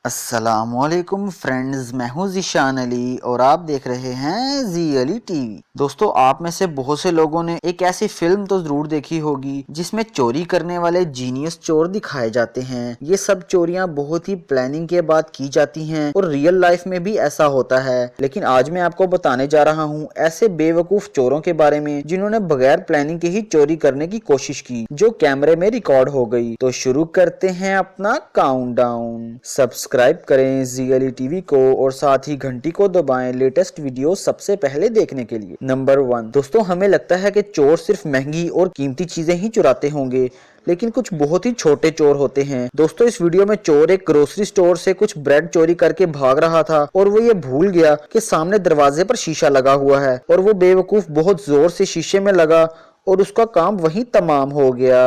अस्सलाम वालेकुम फ्रेंड्स, मैं हूं ज़ीशान अली और आप देख रहे हैं जी अली टीवी। दोस्तों, आप में से बहुत से लोगों ने एक ऐसी फिल्म तो जरूर देखी होगी जिसमें चोरी करने वाले जीनियस चोर दिखाए जाते हैं। ये सब चोरियां बहुत ही प्लानिंग के बाद की जाती हैं और रियल लाइफ में भी ऐसा होता है। लेकिन आज मैं आपको बताने जा रहा हूँ ऐसे बेवकूफ चोरों के बारे में जिन्होंने बगैर प्लानिंग के ही चोरी करने की कोशिश की, जो कैमरे में रिकॉर्ड हो गई। तो शुरू करते हैं अपना काउंटडाउन। सब्सक्राइब करें जी अली टीवी को और साथ ही घंटी को दबाएं लेटेस्ट वीडियो सबसे पहले देखने के लिए। नंबर 1। दोस्तों, हमें लगता है कि चोर सिर्फ महंगी और कीमती चीजें ही चुराते होंगे, लेकिन कुछ बहुत ही छोटे चोर होते हैं। दोस्तों, इस वीडियो में चोर एक ग्रोसरी स्टोर से कुछ ब्रेड चोरी करके भाग रहा था और वो ये भूल गया कि सामने दरवाजे पर शीशा लगा हुआ है और वो बेवकूफ बहुत जोर से शीशे में लगा और उसका काम वहीं तमाम हो गया।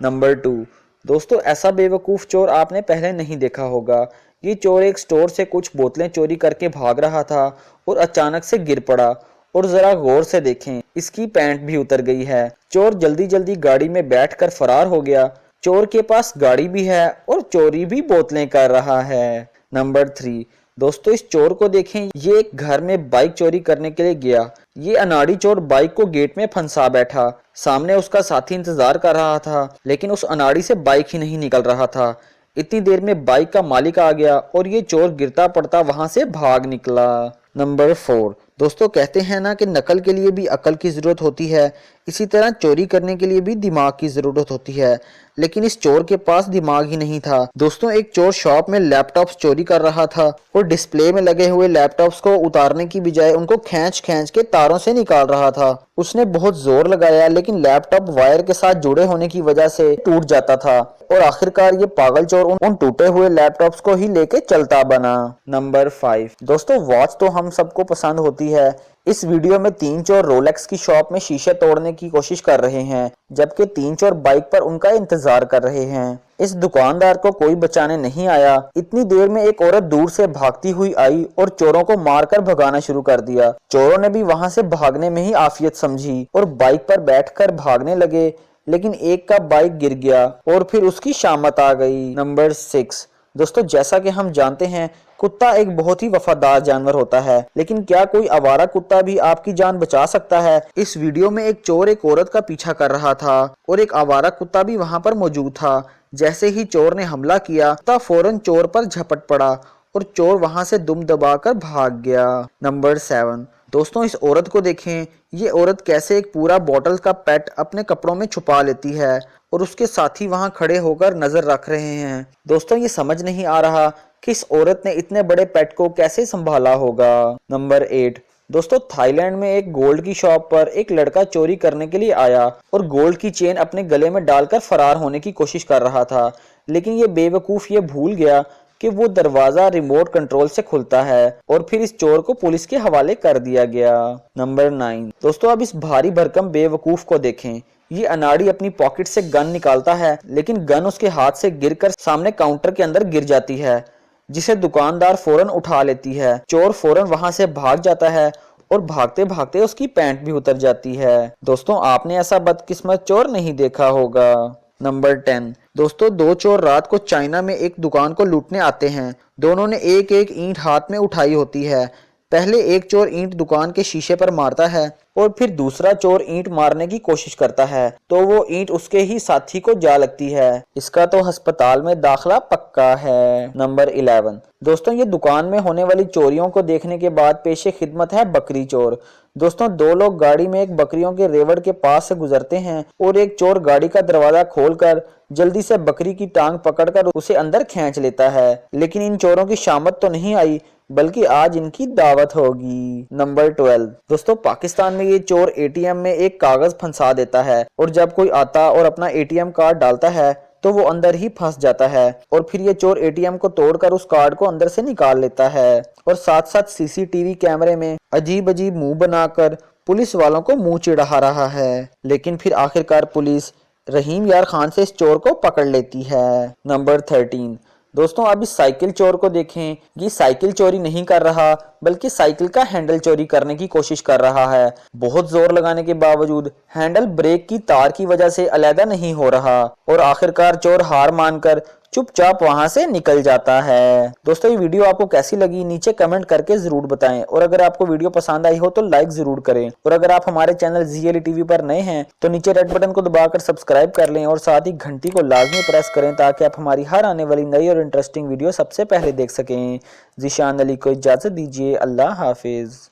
नंबर 2। दोस्तों, ऐसा बेवकूफ चोर आपने पहले नहीं देखा होगा। ये चोर एक स्टोर से कुछ बोतलें चोरी करके भाग रहा था और अचानक से गिर पड़ा। और जरा गौर से देखें, इसकी पैंट भी उतर गई है। चोर जल्दी जल्दी गाड़ी में बैठकर फरार हो गया। चोर के पास गाड़ी भी है और चोरी भी बोतलें कर रहा है। नंबर 3। दोस्तों, इस चोर को देखें, ये एक घर में बाइक चोरी करने के लिए गया। ये अनाड़ी चोर बाइक को गेट में फंसा बैठा। सामने उसका साथी इंतजार कर रहा था, लेकिन उस अनाड़ी से बाइक ही नहीं निकल रहा था। इतनी देर में बाइक का मालिक आ गया और ये चोर गिरता पड़ता वहां से भाग निकला। नंबर 4। दोस्तों, कहते हैं ना कि नकल के लिए भी अकल की जरूरत होती है, इसी तरह चोरी करने के लिए भी दिमाग की जरूरत होती है। लेकिन इस चोर के पास दिमाग ही नहीं था। दोस्तों, एक चोर शॉप में लैपटॉप्स चोरी कर रहा था और डिस्प्ले में लगे हुए लैपटॉप्स को उतारने की बजाय उनको खींच खींच के तारों से निकाल रहा था। उसने बहुत जोर लगाया, लेकिन लैपटॉप वायर के साथ जुड़े होने की वजह से टूट जाता था और आखिरकार ये पागल चोर उन टूटे हुए लैपटॉप्स को ही लेके चलता बना। नंबर 5। दोस्तों, वॉच तो हम सबको पसंद होती है। इस वीडियो में 3 चोर रोलेक्स की शॉप में शीशे तोड़ने की कोशिश कर रहे हैं, जबकि 3 चोर बाइक पर उनका इंतजार कर रहे हैं। इस दुकानदार को कोई बचाने नहीं आया। इतनी देर में एक औरत दूर से भागती हुई आई और चोरों को मारकर भगाना शुरू कर दिया। चोरों ने भी वहां से भागने में ही आफियत समझी और बाइक पर बैठकर भागने लगे, लेकिन एक का बाइक गिर गया और फिर उसकी शामत आ गई। नंबर 6। दोस्तों, जैसा कि हम जानते हैं, कुत्ता एक बहुत ही वफादार जानवर होता है, लेकिन क्या कोई आवारा कुत्ता भी आपकी जान बचा सकता है? इस वीडियो में एक चोर एक औरत का पीछा कर रहा था और एक आवारा कुत्ता भी वहां पर मौजूद था। जैसे ही चोर ने हमला किया, कुत्ता फौरन चोर पर झपट पड़ा और चोर वहां से दुम दबाकर भाग गया। नंबर 7। दोस्तों, इस औरत को देखें, ये औरत कैसे एक पूरा बॉटल का पेट अपने कपड़ों में छुपा लेती है और उसके साथी वहां खड़े होकर नजर रख रहे हैं। दोस्तों, ये समझ नहीं आ रहा कि इस औरत ने इतने बड़े पेट को कैसे संभाला होगा। नंबर 8। दोस्तों, थाईलैंड में एक गोल्ड की शॉप पर एक लड़का चोरी करने के लिए आया और गोल्ड की चेन अपने गले में डालकर फरार होने की कोशिश कर रहा था, लेकिन ये बेवकूफ ये भूल गया कि वो दरवाजा रिमोट कंट्रोल से खुलता है और फिर इस चोर को पुलिस के हवाले कर दिया गया। नंबर 9। दोस्तों, अब इस भारी भरकम बेवकूफ को देखें। ये अनाड़ी अपनी पॉकेट से गन निकालता है, लेकिन गन उसके हाथ से गिरकर सामने काउंटर के अंदर गिर जाती है, जिसे दुकानदार फौरन उठा लेती है। चोर फौरन वहां से भाग जाता है और भागते भागते उसकी पैंट भी उतर जाती है। दोस्तों, आपने ऐसा बदकिस्मत चोर नहीं देखा होगा। नंबर 10। दोस्तों, 2 चोर रात को चाइना में एक दुकान को लूटने आते हैं। दोनों ने एक एक ईंट हाथ में उठाई होती है। पहले एक चोर ईंट दुकान के शीशे पर मारता है और फिर दूसरा चोर ईंट मारने की कोशिश करता है, तो वो ईंट उसके ही साथी को जा लगती है। इसका तो अस्पताल में दाखिला पक्का है। नंबर 11। दोस्तों, ये दुकान में होने वाली चोरियों को देखने के बाद पेशे खिदमत है बकरी चोर। दोस्तों, 2 लोग गाड़ी में एक बकरियों के रेवड़ के पास से गुजरते हैं और एक चोर गाड़ी का दरवाजा खोलकर जल्दी से बकरी की टांग पकड़कर उसे अंदर खींच लेता है, लेकिन इन चोरों की शामत तो नहीं आई, बल्कि आज इनकी दावत होगी। नंबर 12। दोस्तों, पाकिस्तान में ये चोर एटीएम में एक कागज फंसा देता है और जब कोई आता और अपना एटीएम कार्ड डालता है तो वो अंदर ही फंस जाता है और फिर ये चोर एटीएम को तोड़कर उस कार्ड को अंदर से निकाल लेता है और साथ साथ सीसीटीवी कैमरे में अजीब अजीब मुंह बनाकर पुलिस वालों को मुंह चिढ़ा रहा है। लेकिन फिर आखिरकार पुलिस रहीम यार खान से इस चोर को पकड़ लेती है। नंबर 13। दोस्तों, अब इस साइकिल चोर को देखें। ये साइकिल चोरी नहीं कर रहा, बल्कि साइकिल का हैंडल चोरी करने की कोशिश कर रहा है। बहुत जोर लगाने के बावजूद हैंडल ब्रेक की तार की वजह से अलहदा नहीं हो रहा और आखिरकार चोर हार मानकर चुपचाप वहां से निकल जाता है। दोस्तों ये वीडियो आपको कैसी लगी नीचे कमेंट करके जरूर बताएं और अगर आपको वीडियो पसंद आई हो तो लाइक जरूर करें और अगर आप हमारे चैनल ज़ी टीवी पर नए हैं तो नीचे रेड बटन को दबाकर सब्सक्राइब कर लें और साथ ही घंटी को लाजमी प्रेस करें ताकि आप हमारी हर आने वाली नई और इंटरेस्टिंग वीडियो सबसे पहले देख सकें। ज़ीशान अली को इजाज़त दीजिए। अल्लाह हाफिज।